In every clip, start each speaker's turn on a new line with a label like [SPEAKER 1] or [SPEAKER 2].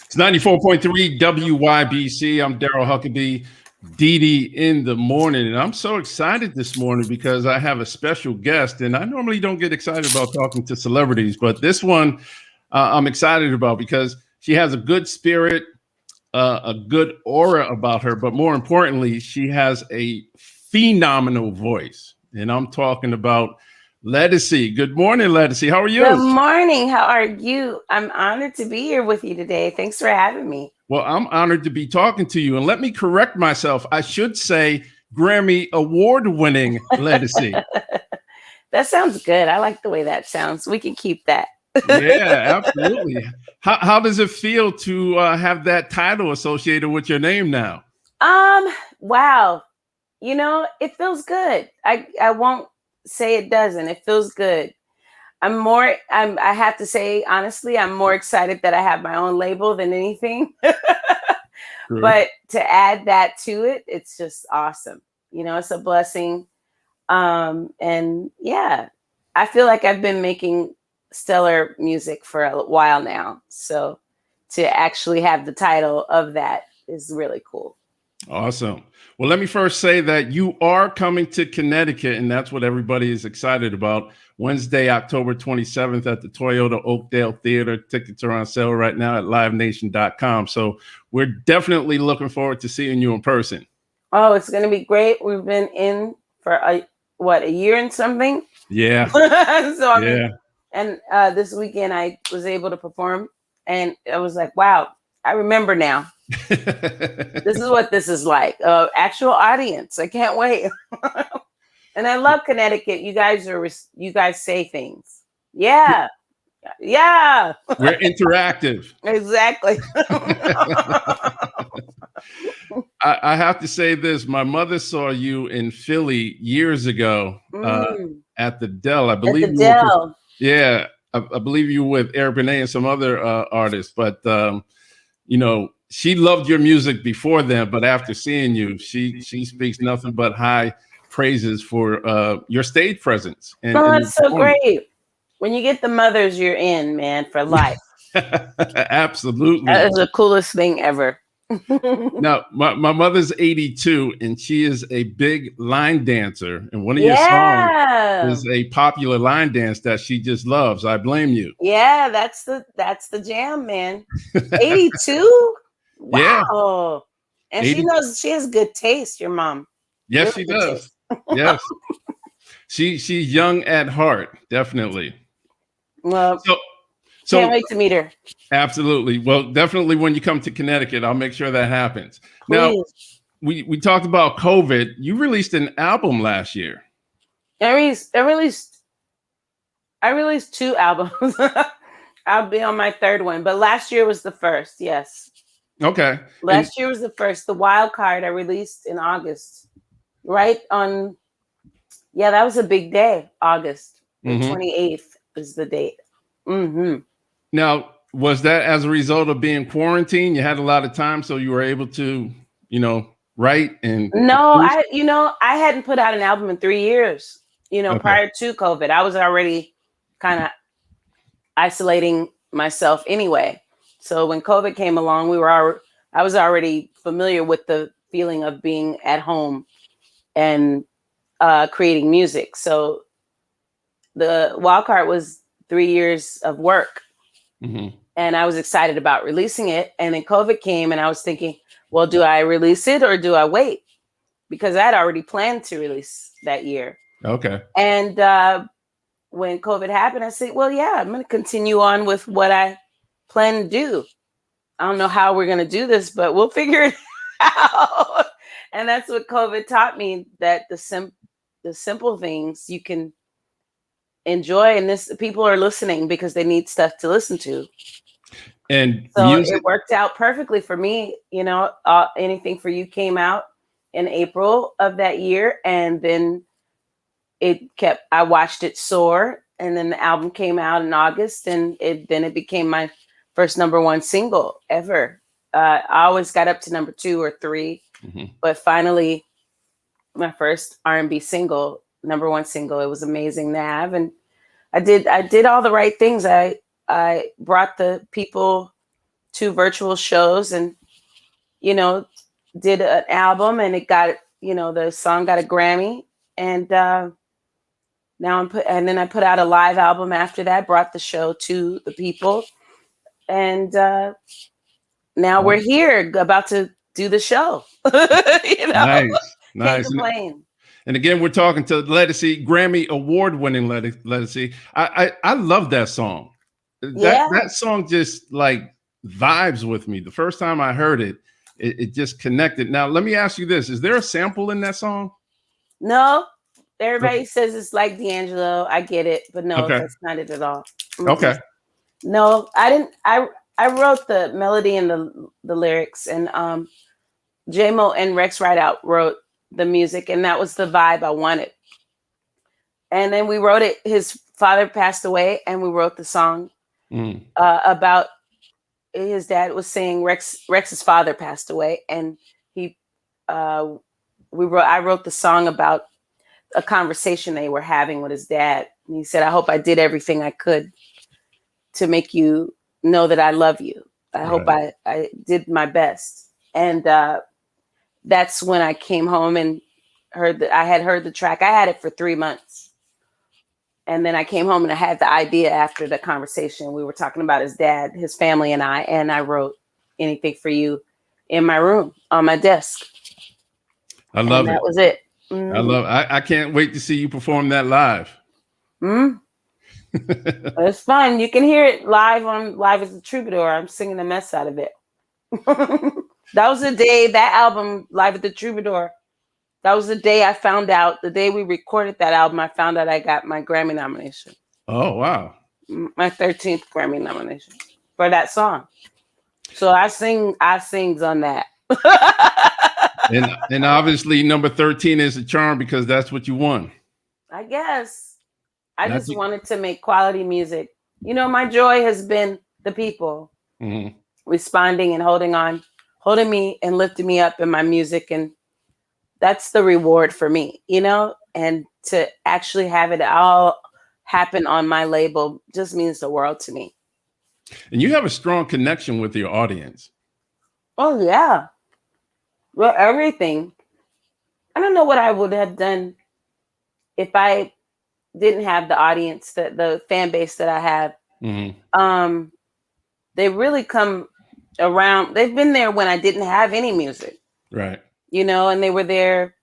[SPEAKER 1] It's 94.3 WYBC. I'm Darryl Huckaby, Didi in the morning. And I'm so excited this morning because I have a special guest. And I normally don't get excited about talking to celebrities, but this one I'm excited about because she has a good spirit, a good aura about her. But more importantly, she has a phenomenal voice. And I'm talking about Ledisi. Good morning, Ledisi. How are you?
[SPEAKER 2] Good morning. How are you? I'm honored to be here with you today. Thanks for having me.
[SPEAKER 1] Well, I'm honored to be talking to you. And let me correct myself. I should say Grammy award-winning Ledisi.
[SPEAKER 2] That sounds good. I like the way that sounds. We can keep that.
[SPEAKER 1] Yeah, absolutely. How does it feel to have that title associated with your name now?
[SPEAKER 2] Wow. You know, it feels good. I won't say it doesn't. It feels good. I have to say, honestly, I'm more excited that I have my own label than anything.
[SPEAKER 1] True.
[SPEAKER 2] But to add that to it, it's just awesome. You know, it's a blessing. And yeah, I feel like I've been making stellar music for a while now. So to actually have the title of that is really cool.
[SPEAKER 1] Awesome. Well, let me first say that you are coming to Connecticut, and that's what everybody is excited about. Wednesday, October 27th at the Toyota Oakdale Theater. Tickets are on sale right now at livenation.com. So we're definitely looking forward to seeing you in person.
[SPEAKER 2] Oh, it's going to be great. We've been in for a year and something?
[SPEAKER 1] Yeah.
[SPEAKER 2] So I mean, and this weekend I was able to perform, and I was like, wow, I remember now. This is what this is like. Actual audience. I can't wait. And I love Connecticut. You guys say things. Yeah. Yeah.
[SPEAKER 1] We're interactive.
[SPEAKER 2] Exactly.
[SPEAKER 1] I have to say this. My mother saw you in Philly years ago at the Dell. I believe
[SPEAKER 2] at the Dell.
[SPEAKER 1] I believe you were with Eric Benet and some other artists. But, you know, she loved your music before then. But after seeing you, she speaks nothing but high praises for your stage presence. And
[SPEAKER 2] that's so great. When you get the mothers, you're in, man, for life.
[SPEAKER 1] Absolutely.
[SPEAKER 2] That is the coolest thing ever.
[SPEAKER 1] Now, my mother's 82, and she is a big line dancer. And one of your songs is a popular line dance that she just loves. I Blame You.
[SPEAKER 2] Yeah, that's the jam, man. 82? Wow. Yeah. And 80. She knows she has good taste, your mom.
[SPEAKER 1] Yes, really she does. Yes. She's young at heart, definitely.
[SPEAKER 2] Well, so can't wait to meet her.
[SPEAKER 1] Absolutely. Well, definitely when you come to Connecticut, I'll make sure that happens. Please. Now, we talked about COVID. You released an album last year.
[SPEAKER 2] I released 2 albums. I'll be on my 3rd one, but last year was the first. Yes.
[SPEAKER 1] Okay.
[SPEAKER 2] Last year was the first. The Wild Card I released in August. Right on. Yeah, that was a big day. August 28th is the date. Mm-hmm.
[SPEAKER 1] Now, was that as a result of being quarantined? You had a lot of time, so you were able to, write and.
[SPEAKER 2] No, I hadn't put out an album in 3 years. Prior to COVID, I was already kind of isolating myself anyway. So when COVID came along, I was already familiar with the feeling of being at home and creating music. So the Wild Card was 3 years of work. Mm-hmm. And I was excited about releasing it. And then COVID came and I was thinking, well, do I release it or do I wait? Because I'd already planned to release that year.
[SPEAKER 1] Okay.
[SPEAKER 2] And when COVID happened, I said, well, yeah, I'm going to continue on with what I plan to do. I don't know how we're going to do this, but we'll figure it out. And that's what COVID taught me, that the simple things you can enjoy, and people are listening because they need stuff to listen to.
[SPEAKER 1] And
[SPEAKER 2] so it worked out perfectly for me. Anything for You came out in April of that year, and then I watched it soar, and then the album came out in August, and then it became my first #1 single ever. I always got up to number 2 or 3, but finally my first R&B single, #1 single. It was amazing to have, and I did all the right things. I brought the people 2 virtual shows, and did an album, and it got the song got a Grammy, and now and then I put out a live album after that, brought the show to the people, and now we're here about to do the show.
[SPEAKER 1] Nice.
[SPEAKER 2] Can't complain.
[SPEAKER 1] And again, we're talking to Ledisi, Grammy award-winning Ledisi. I love that song. That song just like vibes with me. The first time I heard it, it just connected. Now, let me ask you this: is there a sample in that song?
[SPEAKER 2] No. Everybody says it's like D'Angelo. I get it, but no, that's not it at all. Mm-hmm.
[SPEAKER 1] Okay.
[SPEAKER 2] No, I didn't. I wrote the melody and the lyrics, and J-Mo and Rex Rideout wrote the music, and that was the vibe I wanted. And then we wrote it. His father passed away, and we wrote the song about his dad was saying Rex's father passed away, and I wrote the song about a conversation they were having with his dad. And he said, I hope I did everything I could to make you know that I love you. I hope I did my best. And that's when I came home and I had heard the track. I had it for 3 months. And then I came home and I had the idea after the conversation. We were talking about his dad, his family, and I wrote Anything for You in my room on my desk.
[SPEAKER 1] I love it.
[SPEAKER 2] That was it.
[SPEAKER 1] I can't wait to see you perform that live.
[SPEAKER 2] It's fun. You can hear it live as a Troubadour. I'm singing the mess out of it. That was the day, that album, Live at the Troubadour. That was the day I found out, the day we recorded that album, I found out I got my Grammy nomination.
[SPEAKER 1] Oh, wow.
[SPEAKER 2] My 13th Grammy nomination for that song. So I sings on that.
[SPEAKER 1] And obviously number 13 is a charm because that's what you won.
[SPEAKER 2] I guess. I just wanted to make quality music. My joy has been the people responding and holding me and lifting me up in my music. And that's the reward for me, and to actually have it all happen on my label just means the world to me.
[SPEAKER 1] And you have a strong connection with your audience.
[SPEAKER 2] Oh, yeah. Well, everything. I don't know what I would have done if I didn't have the audience, the fan base that I have. They really come around. They've been there when I didn't have any music.
[SPEAKER 1] Right.
[SPEAKER 2] And they were there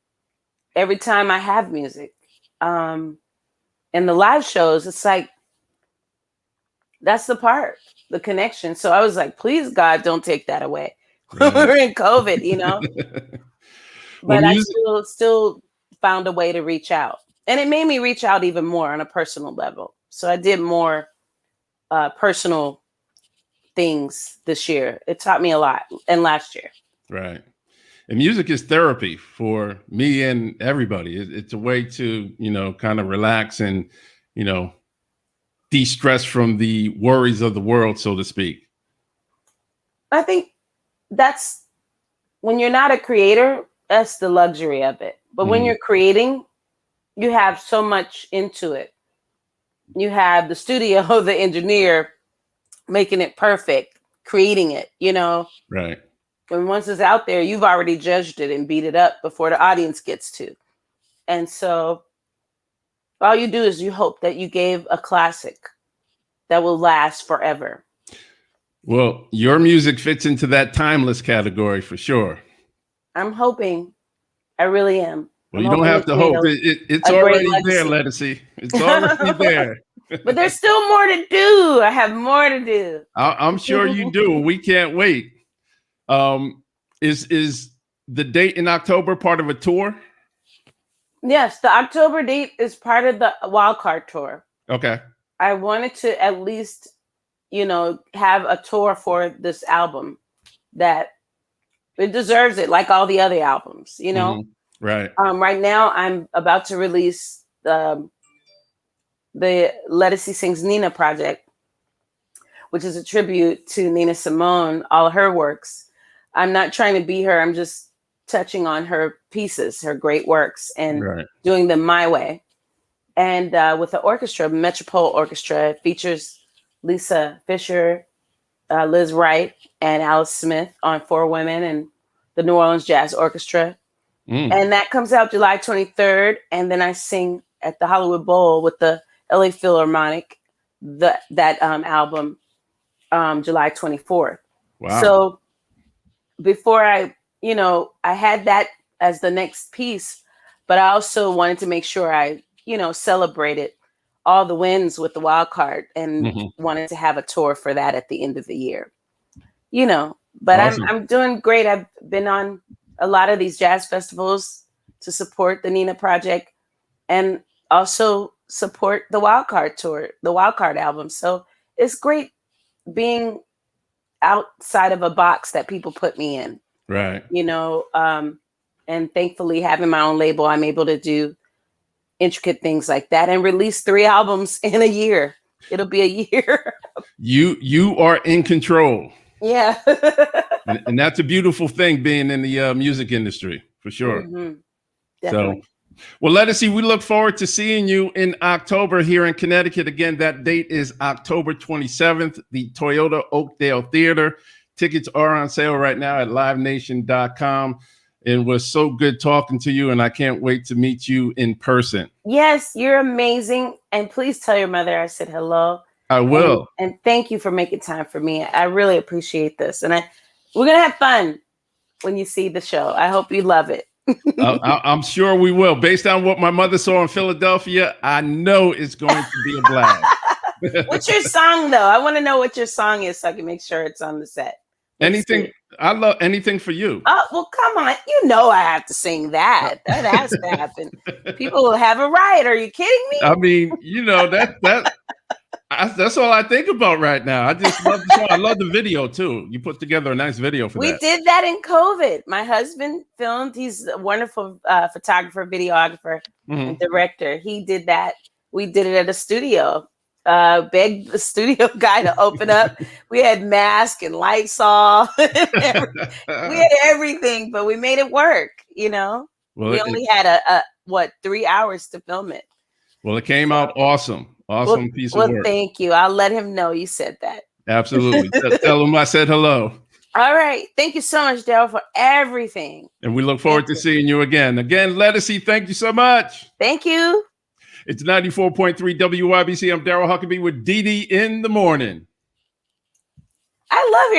[SPEAKER 2] every time I have music. And the live shows, it's like, that's the part, the connection. So I was like, please, God, don't take that away. Right. We're in COVID, but I still found a way to reach out. And it made me reach out even more on a personal level. So I did more personal things this year. It taught me a lot. And last year.
[SPEAKER 1] Right. And music is therapy for me and everybody. It's a way to, kind of relax and, de-stress from the worries of the world, so to speak.
[SPEAKER 2] I think that's when you're not a creator, that's the luxury of it. But when you're creating, you have so much into it. You have the studio, the engineer making it perfect, creating it, Right. When once it's out there, you've already judged it and beat it up before the audience gets to. And so all you do is you hope that you gave a classic that will last forever.
[SPEAKER 1] Well, your music fits into that timeless category for sure.
[SPEAKER 2] I'm hoping. I really am.
[SPEAKER 1] Well, you don't have to hope. It's already there, Ledisi. It's already there.
[SPEAKER 2] But there's still more to do. I have more to do.
[SPEAKER 1] I'm sure you do. We can't wait. Is the date in October part of a tour?
[SPEAKER 2] Yes, the October date is part of the Wildcard tour.
[SPEAKER 1] Okay.
[SPEAKER 2] I wanted to at least, have a tour for this album that it deserves it, like all the other albums,
[SPEAKER 1] Right.
[SPEAKER 2] Right now, I'm about to release the Ledisi Sings Nina project, which is a tribute to Nina Simone, all her works. I'm not trying to be her. I'm just touching on her pieces, her great works, and doing them my way. And with the orchestra, Metropole Orchestra, it features Lisa Fisher, Liz Wright and Alice Smith on Four Women and the New Orleans Jazz Orchestra. And that comes out July 23rd. And then I sing at the Hollywood Bowl with the LA Philharmonic, that album, July 24th.
[SPEAKER 1] Wow.
[SPEAKER 2] So before I had that as the next piece, but I also wanted to make sure I, celebrated all the wins with the wild card and wanted to have a tour for that at the end of the year, but awesome. I'm doing great. I've been on a lot of these jazz festivals to support the Nina Project and also support the wild card tour, the wild card album. So it's great being outside of a box that people put me in,
[SPEAKER 1] right?
[SPEAKER 2] And thankfully having my own label, I'm able to do intricate things like that and release 3 albums in a year. It'll be a year.
[SPEAKER 1] You are in control.
[SPEAKER 2] Yeah.
[SPEAKER 1] and that's a beautiful thing, being in the music industry, for sure.
[SPEAKER 2] Definitely.
[SPEAKER 1] So, well, Ledisi, we look forward to seeing you in October here in Connecticut. Again, that date is October 27th, the Toyota Oakdale Theater. Tickets are on sale right now at livenation.com. It was so good talking to you, and I can't wait to meet you in person.
[SPEAKER 2] Yes, you're amazing. And please tell your mother I said hello.
[SPEAKER 1] I will.
[SPEAKER 2] And thank you for making time for me. I really appreciate this. And we're going to have fun when you see the show. I hope you love it.
[SPEAKER 1] I'm sure we will. Based on what my mother saw in Philadelphia, I know it's going to be a blast.
[SPEAKER 2] What's your song, though? I want to know what your song is so I can make sure it's on the set.
[SPEAKER 1] Anything. I love anything for you.
[SPEAKER 2] Oh, well, come on. I have to sing that. That has to happen. People will have a riot. Are you kidding me?
[SPEAKER 1] I mean, that's all I think about right now. I just love the song. I love the video too. You put together a nice video for that.
[SPEAKER 2] We did that in COVID. My husband filmed. He's a wonderful photographer, videographer, and director. He did that. We did it at a studio. Begged the studio guy to open up. We had mask and Lysol. We had everything, but we made it work. Well, we only had 3 hours to film it.
[SPEAKER 1] Well, it came out awesome. Awesome piece of work.
[SPEAKER 2] Well, thank you. I'll let him know you said that.
[SPEAKER 1] Absolutely. Tell him I said hello.
[SPEAKER 2] All right. Thank you so much, Darryl, for everything.
[SPEAKER 1] And we look forward to seeing you again. Again, Ledisi, thank you so much.
[SPEAKER 2] Thank you.
[SPEAKER 1] It's 94.3 WYBC. I'm Darryl Huckaby with Dee Dee in the Morning.
[SPEAKER 2] I love your